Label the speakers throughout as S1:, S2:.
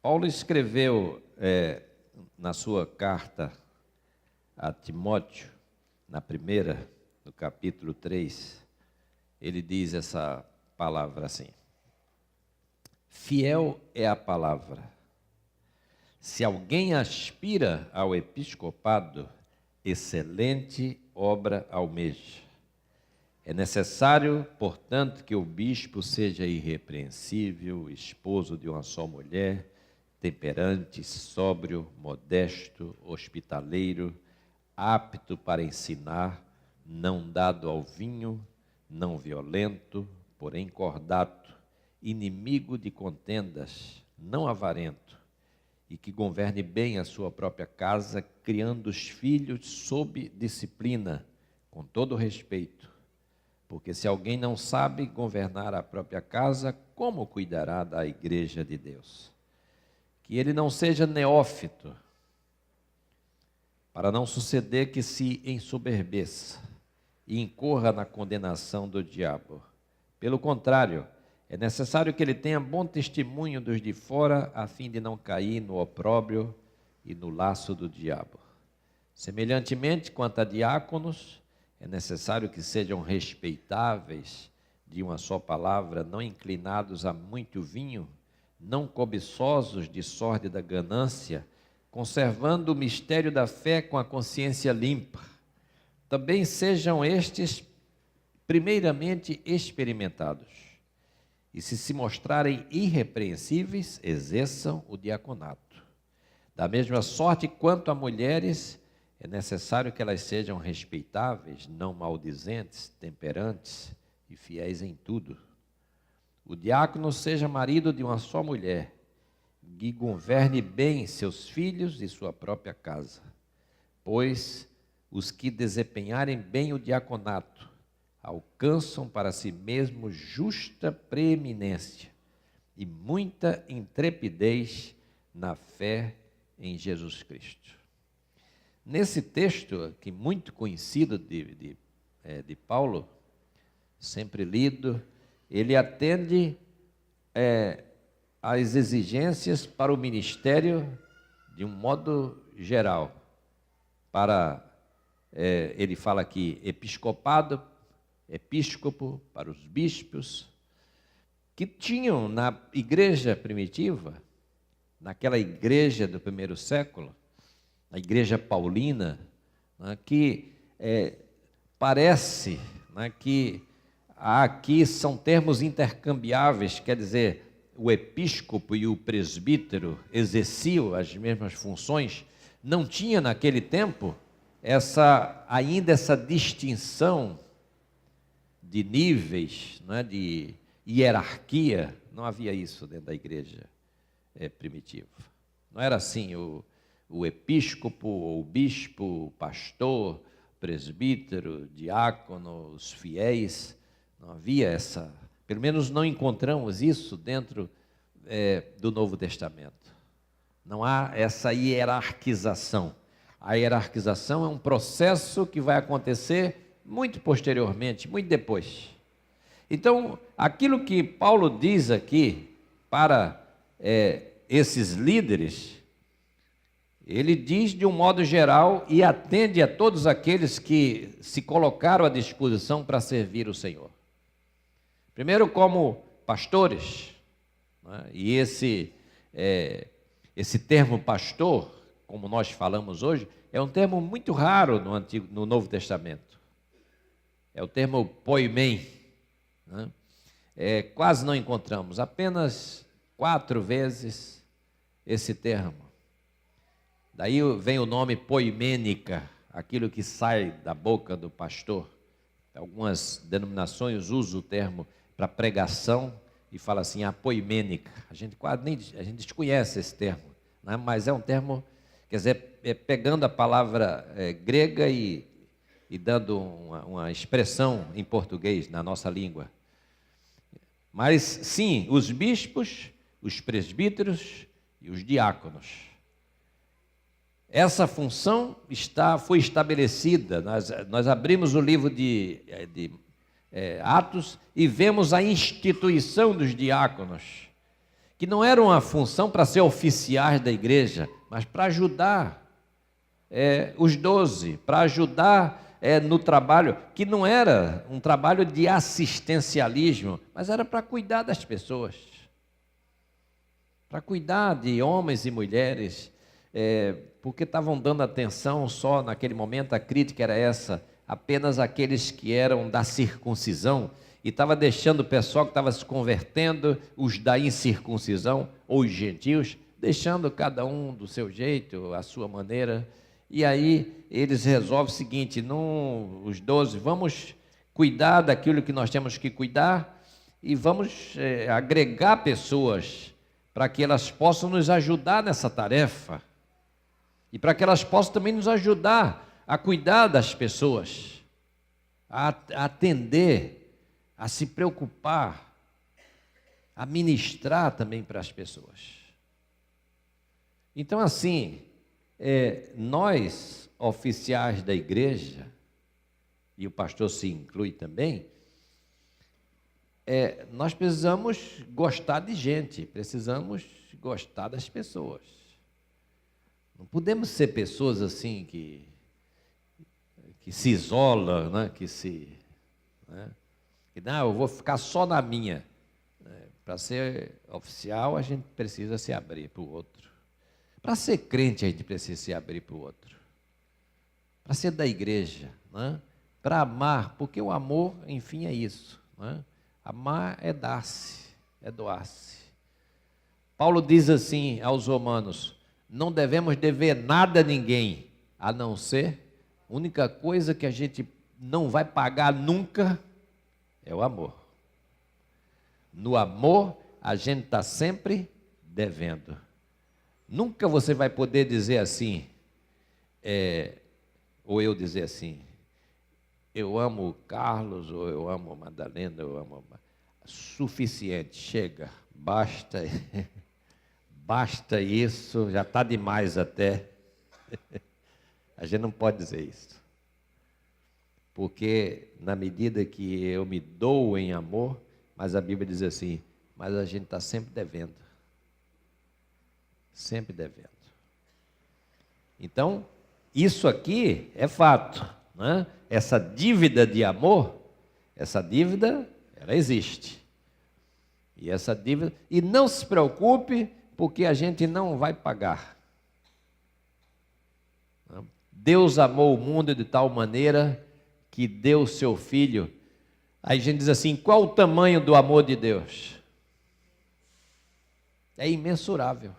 S1: Paulo escreveu na sua carta a Timóteo, na primeira, no capítulo 3, ele diz essa palavra assim: fiel é a palavra. Se alguém aspira ao episcopado, excelente obra almeja. É necessário, portanto, que o bispo seja irrepreensível, esposo de uma só mulher, temperante, sóbrio, modesto, hospitaleiro, apto para ensinar, não dado ao vinho, não violento, porém cordato, inimigo de contendas, não avarento, e que governe bem a sua própria casa, criando os filhos sob disciplina, com todo respeito. Porque se alguém não sabe governar a própria casa, como cuidará da igreja de Deus? Que ele não seja neófito, para não suceder que se ensoberbeça e incorra na condenação do diabo. Pelo contrário, é necessário que ele tenha bom testemunho dos de fora, a fim de não cair no opróbrio e no laço do diabo. Semelhantemente, quanto a diáconos, é necessário que sejam respeitáveis, de uma só palavra, não inclinados a muito vinho, não cobiçosos de sórdida ganância, conservando o mistério da fé com a consciência limpa. Também sejam estes primeiramente experimentados, e se mostrarem irrepreensíveis, exerçam o diaconato. Da mesma sorte, quanto a mulheres, é necessário que elas sejam respeitáveis, não maldizentes, temperantes e fiéis em tudo. O diácono seja marido de uma só mulher, e governe bem seus filhos e sua própria casa, pois os que desempenharem bem o diaconato alcançam para si mesmos justa preeminência e muita intrepidez na fé em Jesus Cristo. Nesse texto aqui, muito conhecido de Paulo, sempre lido, ele atende às exigências para o ministério de um modo geral. Ele fala aqui episcopado, episcopo, para os bispos, que tinham na igreja primitiva, naquela igreja do primeiro século, a igreja paulina, né, que parece, né, que aqui são termos intercambiáveis, quer dizer, o episcopo e o presbítero exerciam as mesmas funções. Não tinha naquele tempo ainda essa distinção de níveis, né, de hierarquia. Não havia isso dentro da igreja primitiva. Não era assim o episcopo, o bispo, o pastor, presbítero, diácono, os fiéis. Não havia essa, pelo menos não encontramos isso dentro do Novo Testamento. Não há essa hierarquização. A hierarquização é um processo que vai acontecer muito posteriormente, muito depois. Então, aquilo que Paulo diz aqui para esses líderes, ele diz de um modo geral e atende a todos aqueles que se colocaram à disposição para servir o Senhor. Primeiro, como pastores, né? E esse termo pastor, como nós falamos hoje, é um termo muito raro no Novo Testamento. É o termo poimen, né? Quase não encontramos, apenas 4 vezes esse termo. Daí vem o nome poimênica, aquilo que sai da boca do pastor. Algumas denominações usam o termo para pregação e fala assim, a poimênica. A gente desconhece esse termo, né? Mas é um termo, quer dizer, pegando a palavra grega e dando uma expressão em português, na nossa língua. Mas sim, os bispos, os presbíteros e os diáconos. Essa função foi estabelecida. Nós abrimos o livro de Atos e vemos a instituição dos diáconos, que não era uma função para ser oficiais da igreja, mas para ajudar os 12, para ajudar no trabalho, que não era um trabalho de assistencialismo, mas era para cuidar das pessoas, para cuidar de homens e mulheres, porque estavam dando atenção só naquele momento, a crítica era essa, apenas aqueles que eram da circuncisão, e estava deixando o pessoal que estava se convertendo, os da incircuncisão, ou os gentios, deixando cada um do seu jeito, a sua maneira. E aí eles resolvem o seguinte, os 12, vamos cuidar daquilo que nós temos que cuidar e vamos agregar pessoas para que elas possam nos ajudar nessa tarefa e para que elas possam também nos ajudar a cuidar das pessoas, a atender, a se preocupar, a ministrar também para as pessoas. Então, assim, nós, oficiais da igreja, e o pastor se inclui também, nós precisamos gostar de gente, precisamos gostar das pessoas. Não podemos ser pessoas assim que se isolam, né? Que não, eu vou ficar só na minha. Para ser oficial, a gente precisa se abrir para o outro. Para ser crente, a gente precisa se abrir para o outro. Para ser da igreja, né? Para amar, porque o amor, enfim, é isso. Né? Amar é dar-se, é doar-se. Paulo diz assim aos romanos, não devemos dever nada a ninguém, a não ser, a única coisa que a gente não vai pagar nunca é o amor. No amor, a gente está sempre devendo. Nunca você vai poder dizer assim, ou eu dizer assim, eu amo o Carlos, ou eu amo a Madalena, eu amo suficiente, chega, basta, basta isso, já está demais até. A gente não pode dizer isso. Porque na medida que eu me dou em amor, mas a Bíblia diz assim, mas a gente está sempre devendo. Sempre devendo. Então, isso aqui é fato, né? Essa dívida de amor, essa dívida, ela existe. E essa dívida, e não se preocupe, porque a gente não vai pagar. Deus amou o mundo de tal maneira que deu o seu filho. Aí a gente diz assim, qual o tamanho do amor de Deus? É imensurável.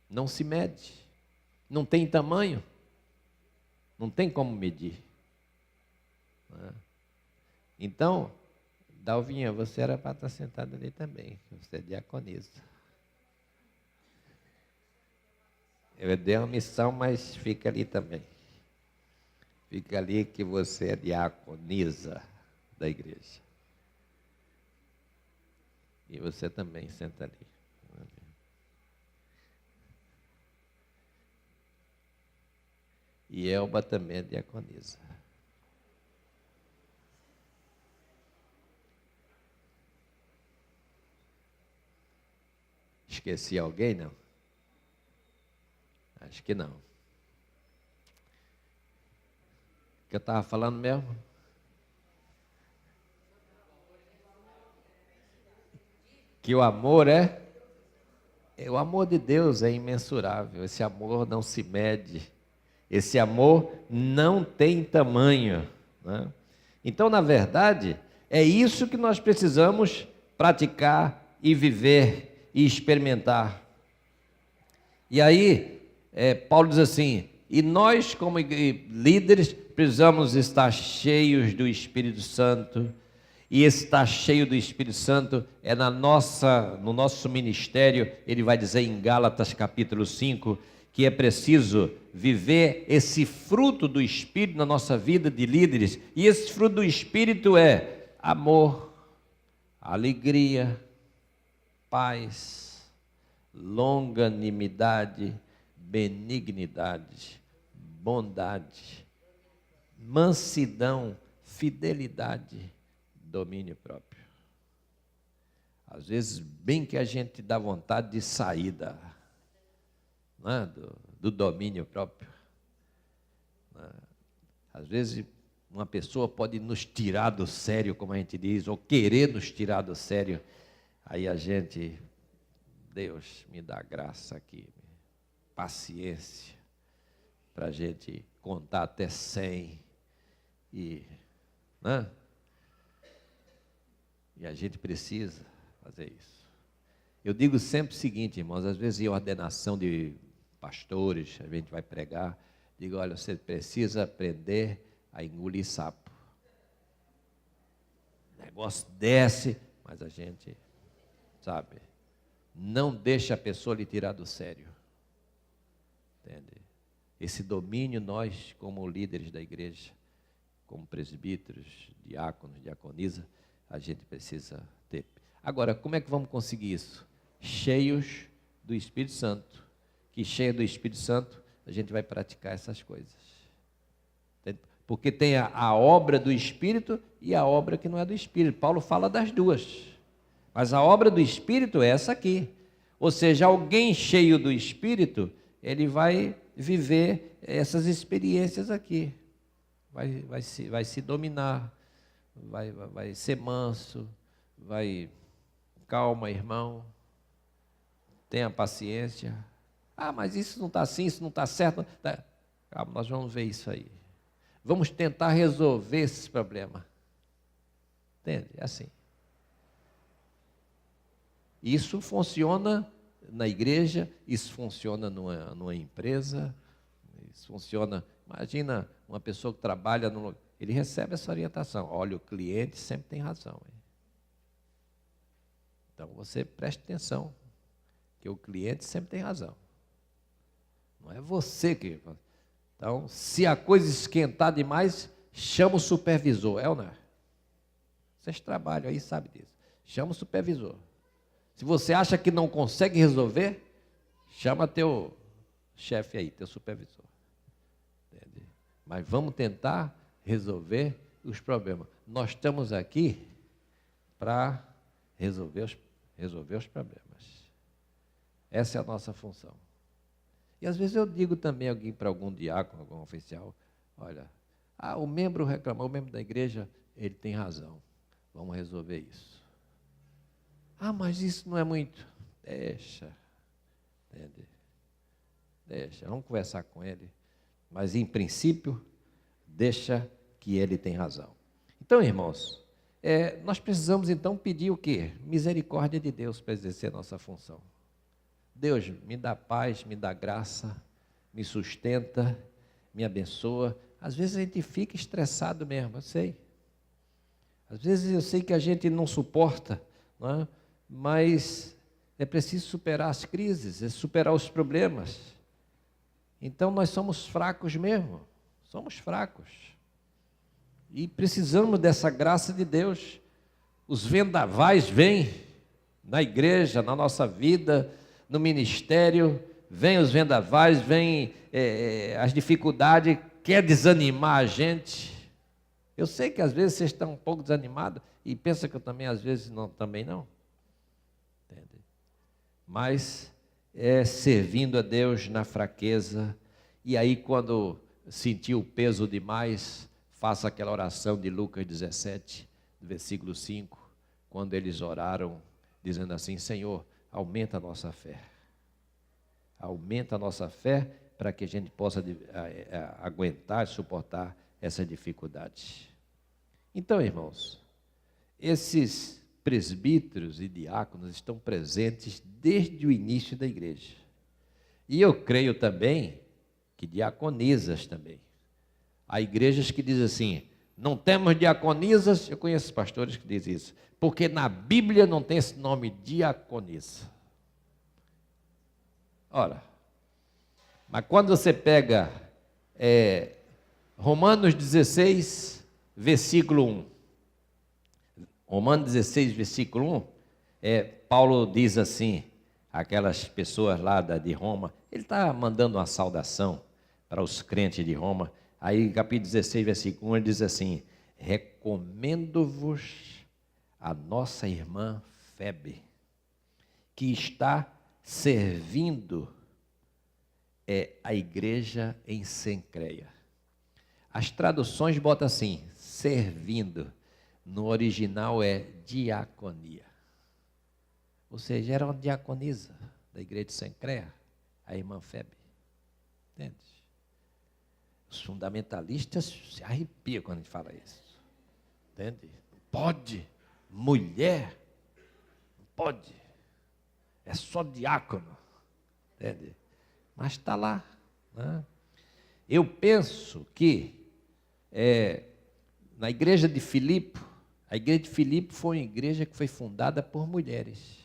S1: Não se mede. Não tem tamanho. Não tem como medir. Então, Dalvinha, você era para estar sentado ali também. Você é diaconisa. Eu dei uma missão, mas fica ali também. Fica ali que você é diaconisa da igreja. E você também senta ali. E Elba também é diaconisa. Esqueci alguém, não? Acho que não. O que eu estava falando mesmo? Que o amor o amor de Deus é imensurável. Esse amor não se mede. Esse amor não tem tamanho, né? Então, na verdade, é isso que nós precisamos praticar e viver e experimentar. E aí, Paulo diz assim, e nós como líderes precisamos estar cheios do Espírito Santo, e estar cheio do Espírito Santo é no nosso ministério. Ele vai dizer em Gálatas capítulo 5, que é preciso viver esse fruto do Espírito na nossa vida de líderes, e esse fruto do Espírito é amor, alegria, paz, longanimidade, benignidade, bondade, mansidão, fidelidade, domínio próprio. Às vezes, bem que a gente dá vontade de sair né, do domínio próprio. Né? Às vezes, uma pessoa pode nos tirar do sério, como a gente diz, ou querer nos tirar do sério. Aí a gente, Deus, me dá graça aqui, paciência, para a gente contar até 100 né? E a gente precisa fazer isso. Eu digo sempre o seguinte, irmãos, às vezes em ordenação de pastores, a gente vai pregar, digo, olha, você precisa aprender a engolir sapo. O negócio desce, mas a gente, sabe, não deixa a pessoa lhe tirar do sério. Entende? Esse domínio nós, como líderes da igreja, como presbíteros, diáconos, diaconisa, a gente precisa ter. Agora, como é que vamos conseguir isso? Cheios do Espírito Santo. Que cheio do Espírito Santo, a gente vai praticar essas coisas. Entende? Porque tem a obra do Espírito e a obra que não é do Espírito. Paulo fala das duas. Mas a obra do Espírito é essa aqui. Ou seja, alguém cheio do Espírito, ele vai viver essas experiências aqui. Vai se dominar, vai ser manso, calma, irmão, tenha paciência. Ah, mas isso não está assim, isso não está certo. Calma, nós vamos ver isso aí. Vamos tentar resolver esse problema. Entende? É assim. Isso funciona na igreja, isso funciona numa empresa, isso funciona. Imagina uma pessoa que trabalha ele recebe essa orientação. Olha, o cliente sempre tem razão. Hein? Então você preste atenção, que o cliente sempre tem razão. Não é você que... Então, se a coisa esquentar demais, chama o supervisor, é ou não é? Vocês trabalham aí, sabem disso. Chama o supervisor. Se você acha que não consegue resolver, chama teu chefe aí, teu supervisor. Entende? Mas vamos tentar resolver os problemas. Nós estamos aqui para resolver os problemas. Essa é a nossa função. E às vezes eu digo também para algum diácono, algum oficial, olha, o membro reclamou, o membro da igreja, ele tem razão, vamos resolver isso. Mas isso não é muito. Deixa, entende? Deixa, vamos conversar com ele. Mas em princípio, deixa que ele tem razão. Então, irmãos, nós precisamos então pedir o quê? Misericórdia de Deus para exercer a nossa função. Deus, me dá paz, me dá graça, me sustenta, me abençoa. Às vezes a gente fica estressado mesmo, eu sei. Às vezes eu sei que a gente não suporta, não é? Mas é preciso superar as crises, superar os problemas. Então nós somos fracos mesmo, somos fracos. E precisamos dessa graça de Deus. Os vendavais vêm na igreja, na nossa vida, no ministério, vêm os vendavais, vêm as dificuldades, quer desanimar a gente. Eu sei que às vezes vocês estão um pouco desanimados e pensam que eu também às vezes também não. Entende? Mas é servindo a Deus na fraqueza, e aí quando sentir o peso demais, faça aquela oração de Lucas 17, versículo 5, quando eles oraram, dizendo assim, Senhor, aumenta a nossa fé. Aumenta a nossa fé para que a gente possa aguentar, suportar essa dificuldade. Então, irmãos, esses presbíteros e diáconos estão presentes desde o início da igreja. E eu creio também que diaconisas também. Há igrejas que dizem assim, não temos diaconisas, eu conheço pastores que dizem isso, porque na Bíblia não tem esse nome diaconisa. Ora, mas quando você pega Romanos 16, versículo 1, Romanos 16, versículo 1, Paulo diz assim, aquelas pessoas lá de Roma, ele está mandando uma saudação para os crentes de Roma. Aí, capítulo 16, versículo 1, ele diz assim, recomendo-vos a nossa irmã Febe. que está servindo a igreja em Cencreia. As traduções botam assim, servindo. No original é diaconia. Ou seja, era uma diaconisa da igreja de Cencreia, a irmã Febe. Entende? Os fundamentalistas se arrepiam quando a gente fala isso. Entende? Pode, mulher, não pode. É só diácono. Entende? Mas está lá. Né? Eu penso que na igreja de Filipe, a igreja de Filipe foi uma igreja que foi fundada por mulheres.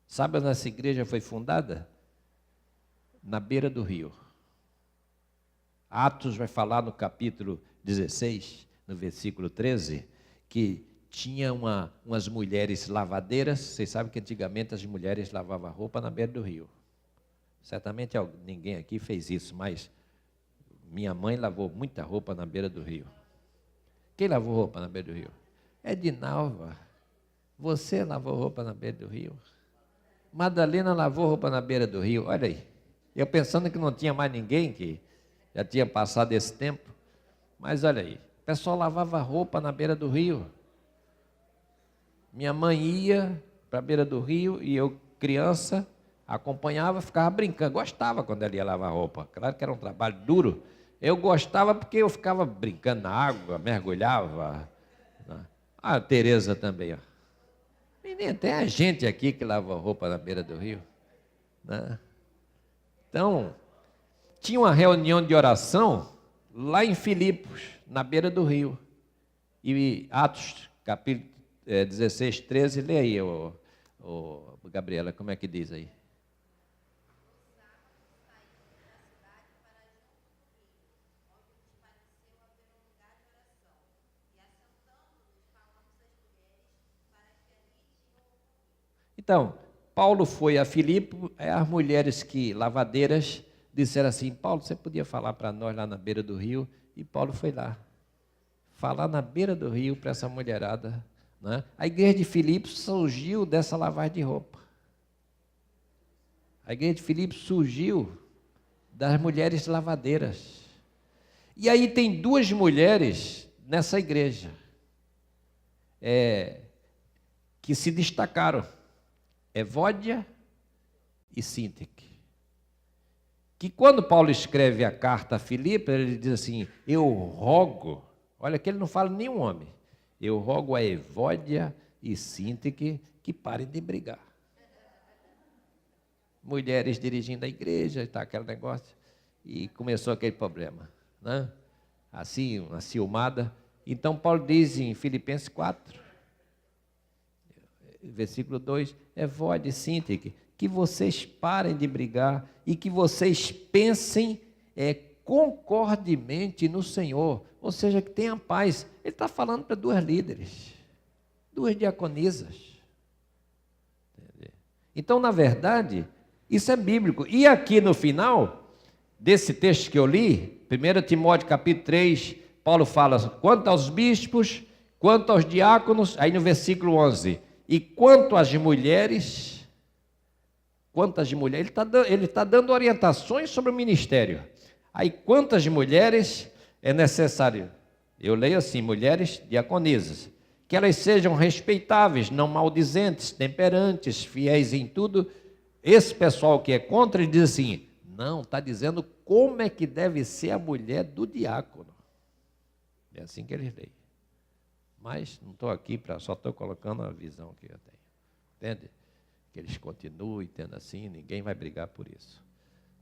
S1: Sabe onde essa igreja foi fundada? Na beira do rio. Atos vai falar no capítulo 16, no versículo 13, que tinha umas mulheres lavadeiras. Vocês sabem que antigamente as mulheres lavavam roupa na beira do rio. Certamente ninguém aqui fez isso, mas minha mãe lavou muita roupa na beira do rio. Quem lavou roupa na beira do rio? Edinalva. Você lavou roupa na beira do rio? Madalena lavou roupa na beira do rio. Olha aí. Eu pensando que não tinha mais ninguém, que já tinha passado esse tempo. Mas olha aí. O pessoal lavava roupa na beira do rio. Minha mãe ia para a beira do rio e eu, criança, acompanhava, ficava brincando. Gostava quando ela ia lavar roupa. Claro que era um trabalho duro. Eu gostava porque eu ficava brincando na água, mergulhava. A Tereza também, ó. Menina, tem a gente aqui que lava roupa na beira do rio. Né? Então, tinha uma reunião de oração lá em Filipos, na beira do rio. E Atos, capítulo 16, 13, lê aí, Gabriela, como é que diz aí? Então, Paulo foi a Filipe, as mulheres lavadeiras disseram assim, Paulo, você podia falar para nós lá na beira do rio? E Paulo foi lá, falar na beira do rio para essa mulherada. Né? A igreja de Filipe surgiu dessa lavagem de roupa. A igreja de Filipe surgiu das mulheres lavadeiras. E aí tem duas mulheres nessa igreja que se destacaram. Evódia e Síntique. Que quando Paulo escreve a carta a Filipe, ele diz assim, eu rogo, olha que ele não fala nenhum homem, eu rogo a Evódia e Síntique que parem de brigar. Mulheres dirigindo a igreja, está aquele negócio, e começou aquele problema, né? Assim, uma ciumada. Então Paulo diz em Filipenses 4, versículo 2, Evódia e Síntique, que vocês parem de brigar e que vocês pensem concordemente no Senhor, ou seja, que tenham paz. Ele está falando para duas líderes, duas diaconisas. Entendeu? Então, na verdade, isso é bíblico. E aqui no final desse texto que eu li, 1 Timóteo capítulo 3, Paulo fala, quanto aos bispos, quanto aos diáconos, aí no versículo 11, e quanto às mulheres, ele está dando orientações sobre o ministério. Aí, quantas mulheres é necessário? Eu leio assim, mulheres diaconisas, que elas sejam respeitáveis, não maldizentes, temperantes, fiéis em tudo. Esse pessoal que é contra, ele diz assim, não, está dizendo como é que deve ser a mulher do diácono. É assim que eles leem. Mas não estou aqui só estou colocando a visão que eu tenho. Entende? Que eles continuem tendo assim, ninguém vai brigar por isso.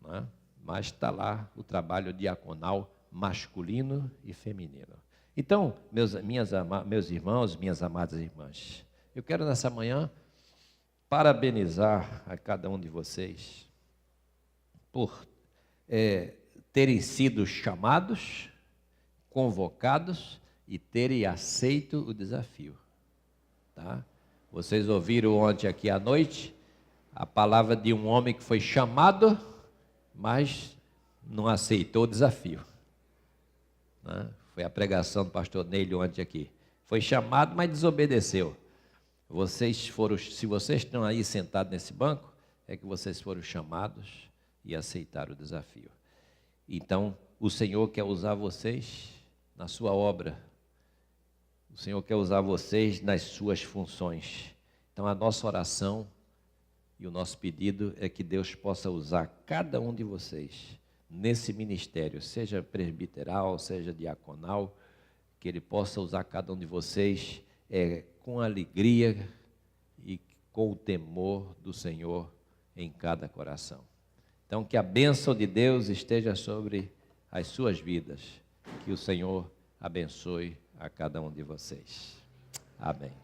S1: Não é? Mas está lá o trabalho diaconal masculino e feminino. Então, meus irmãos, minhas amadas irmãs, eu quero nessa manhã parabenizar a cada um de vocês por terem sido chamados, convocados e terem aceito o desafio. Tá? Vocês ouviram ontem aqui à noite a palavra de um homem que foi chamado, mas não aceitou o desafio. Né? Foi a pregação do pastor Neilio ontem aqui. Foi chamado, mas desobedeceu. Se vocês estão aí sentados nesse banco, é que vocês foram chamados e aceitaram o desafio. Então, o Senhor quer usar vocês na sua obra. O Senhor quer usar vocês nas suas funções. Então, a nossa oração e o nosso pedido é que Deus possa usar cada um de vocês nesse ministério, seja presbiteral, seja diaconal, que Ele possa usar cada um de vocês com alegria e com o temor do Senhor em cada coração. Então, que a bênção de Deus esteja sobre as suas vidas, que o Senhor abençoe a cada um de vocês. Amém.